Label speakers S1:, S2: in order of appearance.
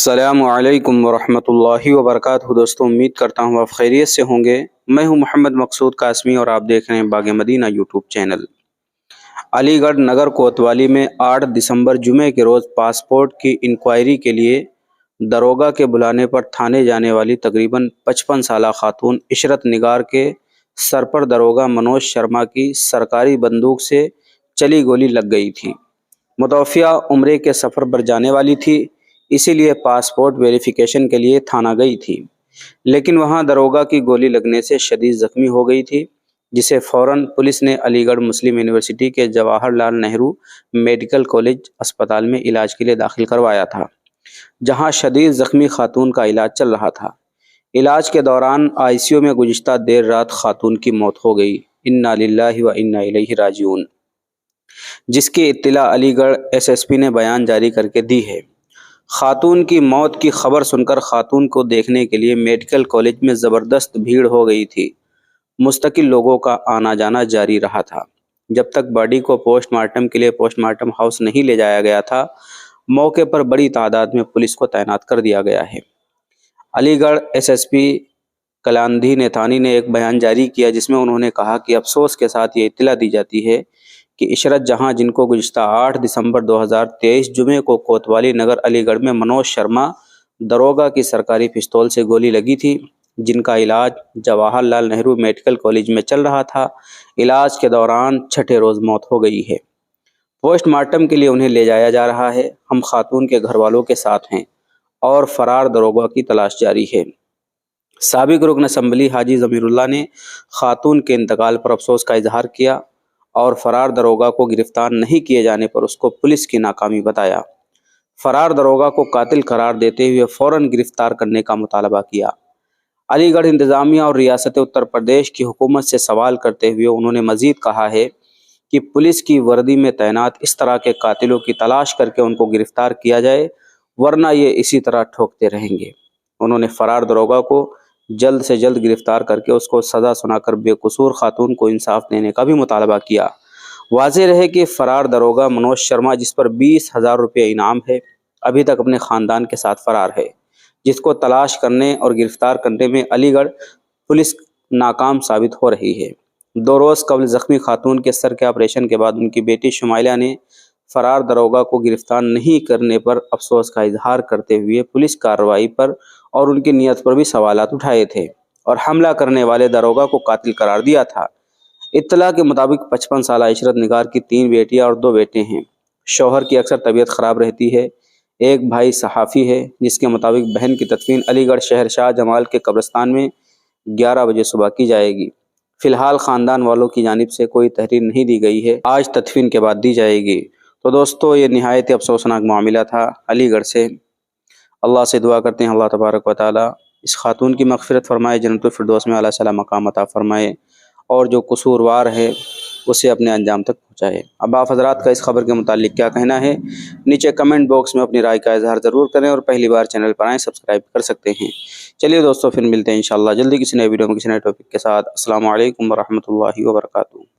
S1: السلام علیکم ورحمۃ اللہ وبرکاتہ دوستوں، امید کرتا ہوں آپ خیریت سے ہوں گے۔ میں ہوں محمد مقصود قاسمی اور آپ دیکھ رہے ہیں باغ مدینہ یوٹیوب چینل۔ علی گڑھ نگر کوتوالی میں 8 دسمبر جمعے کے روز پاسپورٹ کی انکوائری کے لیے داروغہ کے بلانے پر تھانے جانے والی تقریباً 55 سالہ خاتون عشرت نگار کے سر پر داروغہ منوج شرما کی سرکاری بندوق سے چلی گولی لگ گئی تھی۔ متوفیہ عمرے کے سفر پر جانے والی تھی، اسی لیے پاسپورٹ ویریفیکیشن کے لیے تھانہ گئی تھی، لیکن وہاں داروغہ کی گولی لگنے سے شدید زخمی ہو گئی تھی، جسے فوراً پولیس نے علی گڑھ مسلم یونیورسٹی کے جواہر لال نہرو میڈیکل کالج اسپتال میں علاج کے لیے داخل کروایا تھا، جہاں شدید زخمی خاتون کا علاج چل رہا تھا۔ علاج کے دوران ICU میں گزشتہ دیر رات خاتون کی موت ہو گئی۔ انا للہ و انا الیہ راجعون، جس کی اطلاع علی گڑھ SSP نے بیان جاری کر کے دی ہے۔ خاتون کی موت کی خبر سن کر خاتون کو دیکھنے کے لیے میڈیکل کالج میں زبردست بھیڑ ہو گئی تھی۔ مستقل لوگوں کا آنا جانا جاری رہا تھا۔ جب تک باڈی کو پوسٹ مارٹم کے لیے پوسٹ مارٹم ہاؤس نہیں لے جایا گیا تھا، موقع پر بڑی تعداد میں پولیس کو تعینات کر دیا گیا ہے۔ علی گڑھ SSP کلاندھی نیتانی نے ایک بیان جاری کیا، جس میں انہوں نے کہا کہ افسوس کے ساتھ یہ اطلاع دی جاتی ہے کہ عشرت جہاں، جن کو گزشتہ 8 دسمبر 2023 جمعے کو کوتوالی نگر علی گڑھ میں منوج شرما داروغہ کی سرکاری پستول سے گولی لگی تھی، جن کا علاج جواہر لال نہرو میڈیکل کالج میں چل رہا تھا، علاج کے دوران 6 روز موت ہو گئی ہے۔ پوسٹ مارٹم کے لیے انہیں لے جایا جا رہا ہے۔ ہم خاتون کے گھر والوں کے ساتھ ہیں اور فرار داروغہ کی تلاش جاری ہے۔ سابق رکن اسمبلی حاجی ضمیر اللہ نے خاتون کے انتقال پر افسوس کا اظہار کیا اور فرار داروغہ کو گرفتار نہیں کیے جانے پر اس کو پولیس کی ناکامی بتایا۔ فرار داروغہ کو قاتل قرار دیتے ہوئے فوراً گرفتار کرنے کا مطالبہ کیا۔ علی گڑھ انتظامیہ اور ریاست اتر پردیش کی حکومت سے سوال کرتے ہوئے انہوں نے مزید کہا ہے کہ پولیس کی وردی میں تعینات اس طرح کے قاتلوں کی تلاش کر کے ان کو گرفتار کیا جائے، ورنہ یہ اسی طرح ٹھوکتے رہیں گے۔ انہوں نے فرار داروغہ کو جلد سے جلد گرفتار کر کے اس کو سزا سنا کر بے قصور خاتون کو انصاف دینے کا بھی مطالبہ کیا۔ واضح رہے کہ فرار داروغہ منوج شرما، جس پر 20,000 روپے انعام ہے، ابھی تک اپنے خاندان کے ساتھ فرار ہے، جس کو تلاش کرنے اور گرفتار کرنے میں علی گڑھ پولیس ناکام ثابت ہو رہی ہے۔ 2 روز قبل زخمی خاتون کے سر کے آپریشن کے بعد ان کی بیٹی شمائلہ نے فرار داروغہ کو گرفتار نہیں کرنے پر افسوس کا اظہار کرتے ہوئے پولیس کارروائی پر اور ان کی نیت پر بھی سوالات اٹھائے تھے اور حملہ کرنے والے داروغہ کو قاتل قرار دیا تھا۔ اطلاع کے مطابق 55 سالہ عشرت نگار کی 3 بیٹیاں اور 2 بیٹے ہیں۔ شوہر کی اکثر طبیعت خراب رہتی ہے۔ ایک بھائی صحافی ہے، جس کے مطابق بہن کی تدفین علی گڑھ شہر شاہ جمال کے قبرستان میں 11 بجے صبح کی جائے گی۔ فی الحال خاندان والوں کی جانب سے کوئی تحریر نہیں دی گئی ہے، آج تدفین کے بعد دی جائے گی۔ تو دوستو، یہ نہایت افسوسناک معاملہ تھا علی گڑھ سے۔ اللہ سے دعا کرتے ہیں اللہ تبارک و تعالی اس خاتون کی مغفرت فرمائے، جنت الفردوس میں اعلیٰ صلی مقام عطا فرمائے، اور جو قصوروار ہے اسے اپنے انجام تک پہنچائے۔ اب آپ حضرات کا اس خبر کے متعلق کیا کہنا ہے؟ نیچے کمنٹ باکس میں اپنی رائے کا اظہار ضرور کریں، اور پہلی بار چینل پر آئیں سبسکرائب کر سکتے ہیں۔ چلیے دوستو، پھر ملتے ہیں انشاءاللہ جلدی کسی نئے ویڈیو میں کسی نئے ٹاپک کے ساتھ۔ السلام علیکم ورحمۃ اللہ وبرکاتہ۔